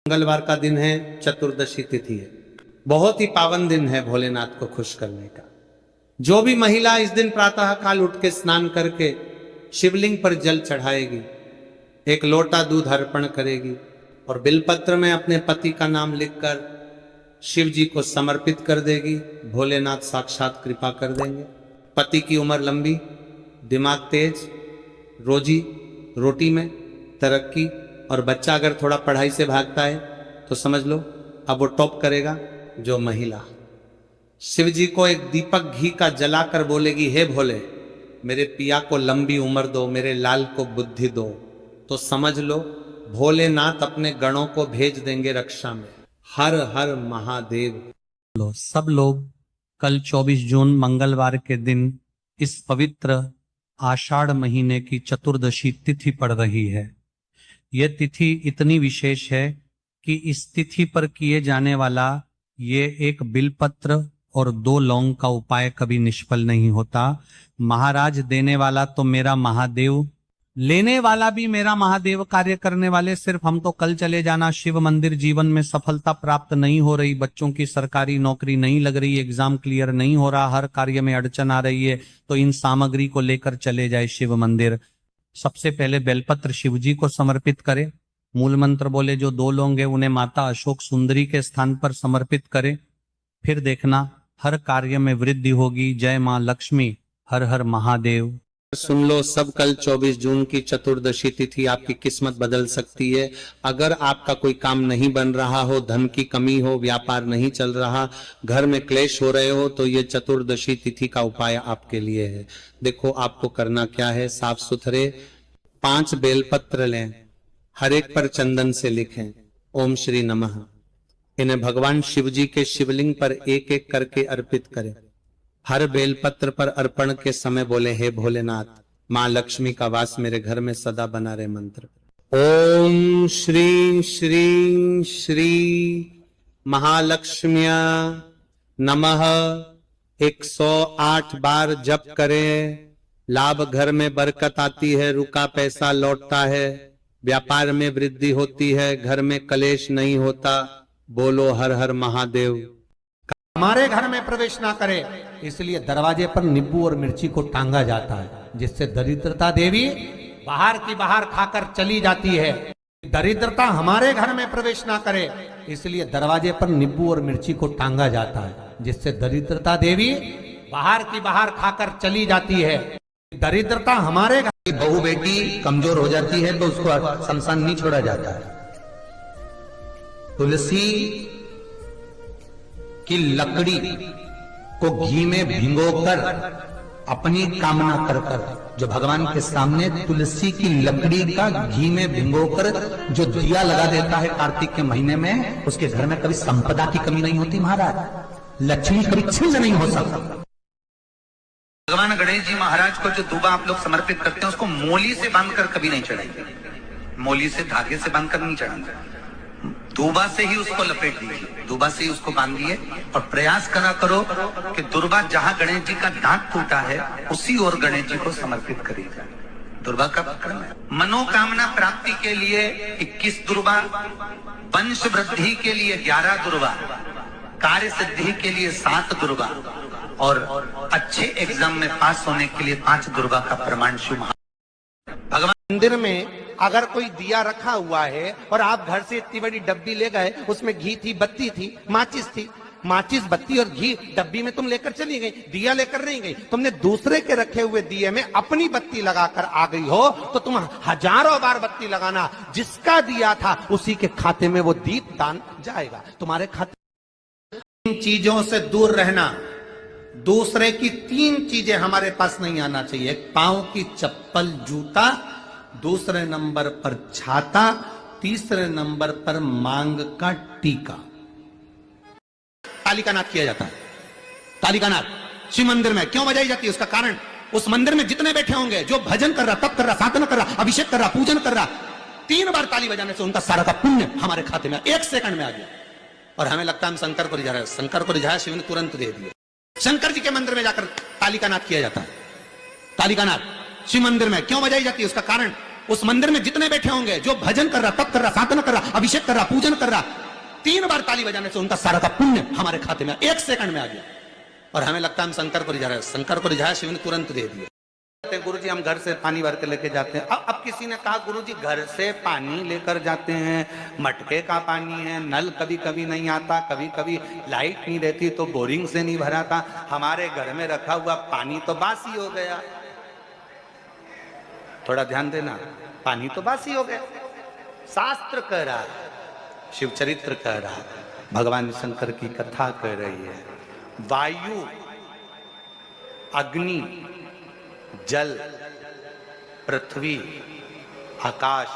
मंगलवार का दिन है, चतुर्दशी तिथि है। बहुत ही पावन दिन है भोलेनाथ को खुश करने का। जो भी महिला इस दिन प्रातः काल उठ के स्नान करके शिवलिंग पर जल चढ़ाएगी, एक लोटा दूध अर्पण करेगी और बिलपत्र में अपने पति का नाम लिखकर शिव जी को समर्पित कर देगी, भोलेनाथ साक्षात कृपा कर देंगे। पति की उम्र लंबी, दिमाग तेज, रोजी रोटी में तरक्की, और बच्चा अगर थोड़ा पढ़ाई से भागता है तो समझ लो अब वो टॉप करेगा। जो महिला शिव जी को एक दीपक घी का जलाकर बोलेगी, हे भोले मेरे पिया को लंबी उम्र दो, मेरे लाल को बुद्धि दो, तो समझ लो भोलेनाथ अपने गणों को भेज देंगे रक्षा में। हर हर महादेव। सब लोग कल 24 जून मंगलवार के दिन इस पवित्र आषाढ़ महीने की चतुर्दशी तिथि पड़ रही है। यह तिथि इतनी विशेष है कि इस तिथि पर किए जाने वाला ये एक बिलपत्र और 2 लौंग का उपाय कभी निष्फल नहीं होता। महाराज देने वाला तो मेरा महादेव, लेने वाला भी मेरा महादेव। कार्य करने वाले सिर्फ हम तो कल चले जाना। शिव मंदिर जीवन में सफलता प्राप्त नहीं हो रही, बच्चों की सरकारी नौकरी नहीं लग रही, एग्जाम क्लियर नहीं हो रहा, हर कार्य में अड़चन आ रही है, तो इन सामग्री को लेकर चले जाए शिव मंदिर। सबसे पहले बेलपत्र शिव जी को समर्पित करें, मूल मंत्र बोले, जो 2 लौंग हैं उन्हें माता अशोक सुंदरी के स्थान पर समर्पित करें। फिर देखना हर कार्य में वृद्धि होगी। जय मां लक्ष्मी, हर हर महादेव। सुन लो सब, कल 24 जून की चतुर्दशी तिथि आपकी किस्मत बदल सकती है। अगर आपका कोई काम नहीं बन रहा हो, धन की कमी हो, व्यापार नहीं चल रहा, घर में क्लेश हो रहे हो, तो ये चतुर्दशी तिथि का उपाय आपके लिए है। देखो आपको करना क्या है, साफ सुथरे 5 बेलपत्र लें, हर एक पर चंदन से लिखें ओम श्री नमः। इन्हें भगवान शिव जी के शिवलिंग पर एक एक करके अर्पित करें। हर बेलपत्र पर अर्पण के समय बोले, हे भोलेनाथ, मां लक्ष्मी का वास मेरे घर में सदा बना रहे। मंत्र ओम श्री श्री श्री महालक्ष्म्या नमः 108 बार जप करें। लाभ घर में बरकत आती है, रुका पैसा लौटता है, व्यापार में वृद्धि होती है, घर में कलेश नहीं होता। बोलो हर हर महादेव। हमारे घर में प्रवेश ना करे, इसलिए दरवाजे पर नींबू और मिर्ची को टांगा जाता है, जिससे दरिद्रता देवी बाहर की बाहर खाकर चली जाती है। दरिद्रता हमारे घर में प्रवेश ना करे, इसलिए दरवाजे पर नींबू और मिर्ची को टांगा जाता है, जिससे दरिद्रता देवी बाहर की बाहर खाकर चली जाती है। दरिद्रता हमारे घर, बहू बेटी कमजोर हो जाती है तो उसको शमशान नहीं छोड़ा जाता है। तुलसी की लकड़ी को घी में भिगोकर अपनी कामना कर कर, जो भगवान के सामने तुलसी की लकड़ी का घी में भिगोकर जो दिया लगा देता है कार्तिक के महीने में, उसके घर में कभी संपदा की कमी नहीं होती महाराज, लक्ष्मी कभी छिन्न नहीं हो सकता। भगवान गणेश जी महाराज को जो दूबा आप लोग समर्पित करते हैं, उसको मोली से बांधकर कभी नहीं चढ़ाएंगे, मोली से धागे से बांधकर नहीं चढ़ाएंगे, दूबा से ही उसको लपेट दीजिए, दूबा से ही उसको बांध दिए और प्रयास करा करो कि दुर्बा जहां गणेश जी का दांत टूटा है उसी और गणेश जी को समर्पित करिएगा। दुर्बा का प्रकरण है। मनोकामना प्राप्ति के लिए 21 दुर्बा, वंश वृद्धि के लिए 11 दुर्बा, कार्य सिद्धि के लिए 7 दुर्बा और अच्छे एग्जाम में पास होने के लिए 5 दुर्बा का प्रमाण शुभ। भगवान मंदिर में अगर कोई दिया रखा हुआ है और आप घर से इतनी बड़ी डब्बी ले गए, उसमें घी थी, बत्ती थी, माचिस थी, माचिस बत्ती और घी डब्बी में तुम लेकर चली गई, दिया लेकर नहीं गई, तुमने दूसरे के रखे हुए दिए में अपनी बत्ती लगाकर आ गई हो, तो तुम हजारों बार बत्ती लगाना, जिसका दिया था उसी के खाते में वो दीप दान जाएगा, तुम्हारे खाते। इन चीजों से दूर रहना। दूसरे की 3 चीजें हमारे पास नहीं आना चाहिए। पांव की चप्पल, जूता, दूसरे नंबर पर छाता, तीसरे नंबर पर मांग का टीका। ताली का नाद किया जाता है। ताली का नाद शिव मंदिर में क्यों बजाई जाती है? उसका कारण, उस मंदिर में जितने बैठे होंगे, जो भजन कर रहा, तप कर रहा, साधना कर रहा, अभिषेक कर रहा, पूजन कर रहा, 3 बार ताली बजाने से उनका सारा का पुण्य हमारे खाते में 1 सेकंड में आ गया। और हमें लगता है हम शंकर को रिझा रहे हैं। शंकर को रिझाया, शिव ने तुरंत दे दिया। शंकर जी के मंदिर में जाकर ताली का नाद किया जाता है। ताली का नाद शिव मंदिर में क्यों बजाई जाती है? उसका कारण, उस मंदिर में जितने बैठे होंगे, जो भजन कर रहा, तप कर रहा, साधना कर रहा, अभिषेक कर रहा, पूजन कर रहा, 3 बार ताली बजाने से उनका सारा का पुण्य हमारे खाते में 1 सेकंड में आ गया। और हमें लगता है हम शंकर को रिझा रहे हैं। शंकर को रिझाया, शिव ने तुरंत दे दिया। गुरुजी हम घर से पानी भर के लेके जाते हैं। अब किसी ने कहा गुरुजी घर से पानी लेकर जाते हैं, मटके का पानी है, नल कभी कभी नहीं आता, कभी कभी लाइट नहीं रहती तो बोरिंग से नहीं भराता, हमारे घर में रखा हुआ पानी तो बासी हो गया। थोड़ा ध्यान देना, पानी तो बासी हो गया। शास्त्र कह रहा है, शिव चरित्र कह रहा है, भगवान शंकर की कथा कह रही है, वायु, अग्नि, जल, पृथ्वी, आकाश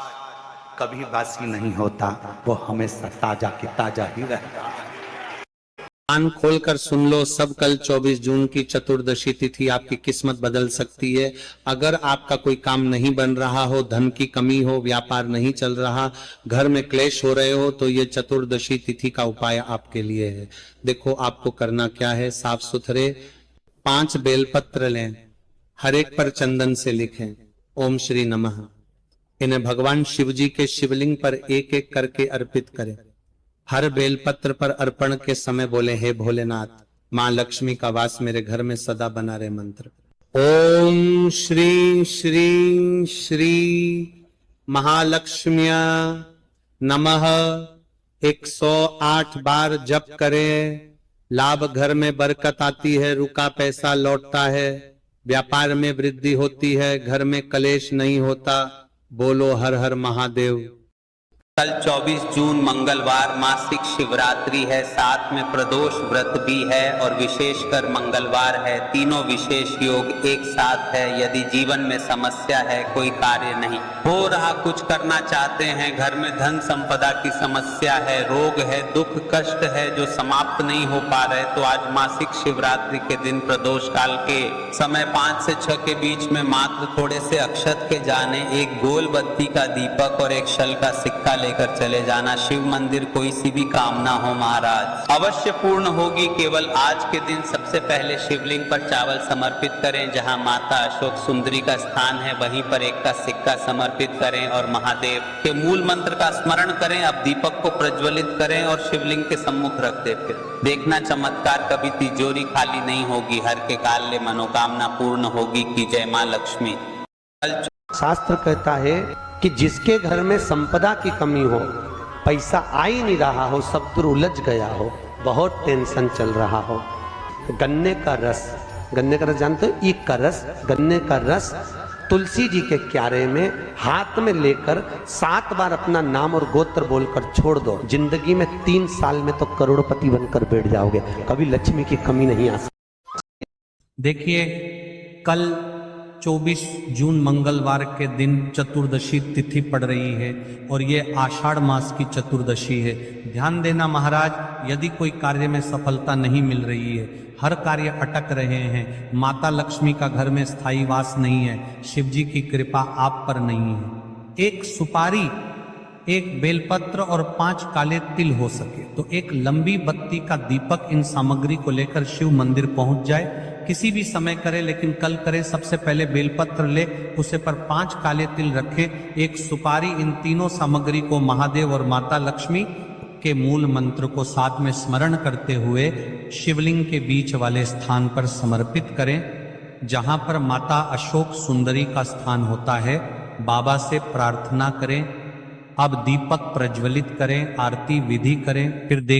कभी बासी नहीं होता, वो हमेशा ताजा की ताजा ही रहता है। कान खोलकर सुन लो, सब कल 24 जून की चतुर्दशी तिथि आपकी किस्मत बदल सकती है। अगर आपका कोई काम नहीं बन रहा हो, धन की कमी हो, व्यापार नहीं चल रहा, घर में क्लेश हो रहे हो, तो ये चतुर्दशी तिथि का उपाय आपके लिए है। देखो आपको करना क्या है, साफ सुथरे 5 बेलपत्र लें, हर एक पर चंदन से लिखें ओम श्री नमः। इन्हें भगवान शिव जी के शिवलिंग पर एक एक करके अर्पित करें। हर बेलपत्र पर अर्पण के समय बोले, हे भोलेनाथ, मां लक्ष्मी का वास मेरे घर में सदा बना रहे मंत्र। ओम श्री श्री श्री महालक्ष्म्या नमः 108 बार जप करें। लाभ घर में बरकत आती है, रुका पैसा लौटता है, व्यापार में वृद्धि होती है, घर में कलेश नहीं होता। बोलो हर हर महादेव। कल 24 जून मंगलवार मासिक शिवरात्रि है, साथ में प्रदोष व्रत भी है और विशेषकर मंगलवार है। तीनों विशेष योग एक साथ है। यदि जीवन में समस्या है, कोई कार्य नहीं हो रहा, कुछ करना चाहते हैं, घर में धन संपदा की समस्या है, रोग है, दुख कष्ट है जो समाप्त नहीं हो पा रहे, तो आज मासिक शिवरात्रि के दिन प्रदोष काल के समय 5 से 6 के बीच में मात्र थोड़े से अक्षत के जाने, एक गोल बत्ती का दीपक और एक शल का सिक्का लेकर चले जाना। शिव मंदिर कोई सी भी कामना हो महाराज अवश्य पूर्ण होगी। केवल आज के दिन सबसे पहले शिवलिंग पर चावल समर्पित करें, जहां माता अशोक सुंदरी का स्थान है वहीं पर एक का सिक्का समर्पित करें और महादेव के मूल मंत्र का स्मरण करें। अब दीपक को प्रज्वलित करें और शिवलिंग के सम्मुख रख दे। फिर देखना चमत्कार, कभी तिजोरी खाली नहीं होगी, हर के काल मनोकामना पूर्ण होगी की जय मां लक्ष्मी। शास्त्र कहता है कि जिसके घर में संपदा की कमी हो, पैसा आ ही नहीं रहा हो, सब दूर उलझ गया हो, बहुत टेंशन चल रहा हो, गन्ने का रस जानते हो, ईख का रस, गन्ने का रस तुलसी जी के क्यारे में हाथ में लेकर 7 बार अपना नाम और गोत्र बोलकर छोड़ दो। जिंदगी में 3 साल में तो करोड़पति बनकर बैठ जाओगे, कभी लक्ष्मी की कमी नहीं आ सकती। देखिए, कल 24 जून मंगलवार के दिन चतुर्दशी तिथि पड़ रही है और ये आषाढ़ मास की चतुर्दशी है। ध्यान देना महाराज, यदि कोई कार्य में सफलता नहीं मिल रही है, हर कार्य अटक रहे हैं, माता लक्ष्मी का घर में स्थायी वास नहीं है, शिव जी की कृपा आप पर नहीं है, एक सुपारी, एक बेलपत्र और 5 काले तिल हो सके तो एक लंबी बत्ती का दीपक, इन सामग्री को लेकर शिव मंदिर पहुंच जाए। किसी भी समय करे, लेकिन कल करे। सबसे पहले बेलपत्र ले, उसे पर 5 काले तिल रखे, एक सुपारी, इन तीनों सामग्री को महादेव और माता लक्ष्मी के मूल मंत्र को साथ में स्मरण करते हुए शिवलिंग के बीच वाले स्थान पर समर्पित करें, जहां पर माता अशोक सुंदरी का स्थान होता है। बाबा से प्रार्थना करें। अब दीपक प्रज्वलित करें, आरती विधि करें, फिर देख